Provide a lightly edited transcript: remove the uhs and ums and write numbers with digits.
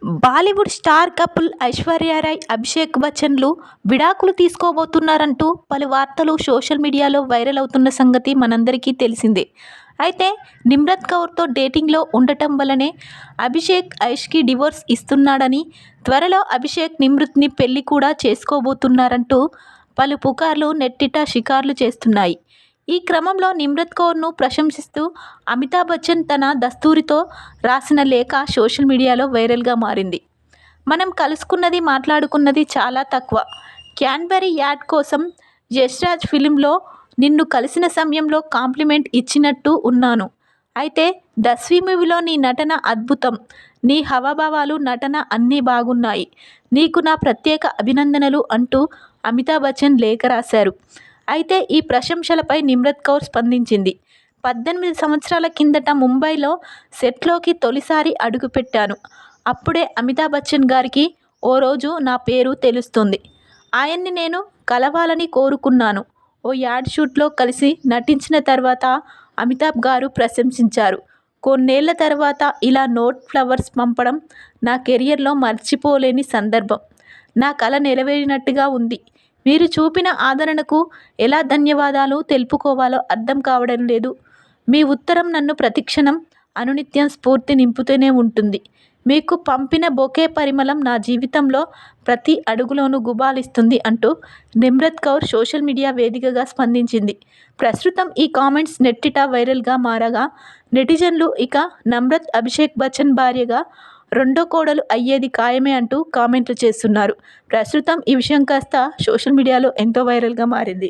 Bollywood star couple Aishwarya Rai, Abhishek బచ్చన్లు విడాకులు తీసుకోబోతున్నారంటూ పలు వార్తలు సోషల్ మీడియాలో వైరల్ అవుతున్న సంగతి మనందరికీ తెలిసిందే. అయితే నిమ్రత్ కౌర్తో డేటింగ్లో ఉండటం వల్లనే అభిషేక్ ఐష్కి డివోర్స్ ఇస్తున్నాడని, త్వరలో అభిషేక్ నిమ్రత్ని పెళ్లి కూడా చేసుకోబోతున్నారంటూ పలు పుకార్లు నెట్టిట షికార్లు చేస్తున్నాయి. ఈ క్రమంలో నిమ్రత్ కౌర్ను ప్రశంసిస్తూ అమితాబ్ బచ్చన్ తన దస్తూరితో రాసిన లేఖ సోషల్ మీడియాలో వైరల్గా మారింది. మనం కలుసుకున్నది, మాట్లాడుకున్నది చాలా తక్కువ. క్యాడ్బరీ యాడ్ కోసం యష్రాజ్ ఫిల్మ్లో నిన్ను కలిసిన సమయంలో కాంప్లిమెంట్ ఇచ్చినట్టు ఉన్నాను. అయితే దస్వీ మూవీలో నీ నటన అద్భుతం. నీ హావభావాలు, నటన అన్నీ బాగున్నాయి. నీకు నా ప్రత్యేక అభినందనలు అంటూ అమితాబ్ బచ్చన్ లేఖ రాశారు. అయితే ఈ ప్రశంసలపై నిమ్రత్ కౌర్ స్పందించింది. 18 సంవత్సరాల కిందట ముంబైలో సెట్లోకి తొలిసారి అడుగుపెట్టాను. అప్పుడే అమితాబ్ బచ్చన్ గారికి ఓ రోజు నా పేరు తెలుస్తుంది. ఆయన్ని నేను కలవాలని కోరుకున్నాను. ఓ యాడ్ షూట్లో కలిసి నటించిన తర్వాత అమితాబ్ గారు ప్రశంసించారు. కొన్నేళ్ల తర్వాత ఇలా నోట్ ఫ్లవర్స్ పంపడం నా కెరియర్లో మర్చిపోలేని సందర్భం. నా కల నెరవేరినట్టుగా ఉంది. మీరు చూపిన ఆదరణకు ఎలా ధన్యవాదాలు తెలుపుకోవాలో అర్థం కావడం లేదు. మీ ఉత్తరం నన్ను ప్రతిక్షణం అనునిత్యం స్ఫూర్తి నింపుతూనే ఉంటుంది. మీకు పంపిన బొకే పరిమళం నా జీవితంలో ప్రతి అడుగులోనూ గుబాళిస్తుంది అంటూ నిమ్రత్ కౌర్ సోషల్ మీడియా వేదికగా స్పందించింది. ప్రస్తుతం ఈ కామెంట్స్ నెట్టిట వైరల్గా మారగా నెటిజన్లు ఇక నిమ్రత్ అభిషేక్ బచ్చన్ భార్యగా రెండో కోడలు అయ్యేది ఖాయమే అంటూ కామెంట్లు చేస్తున్నారు. ప్రస్తుతం ఈ విషయం కాస్త సోషల్ మీడియాలో ఎంతో వైరల్గా మారింది.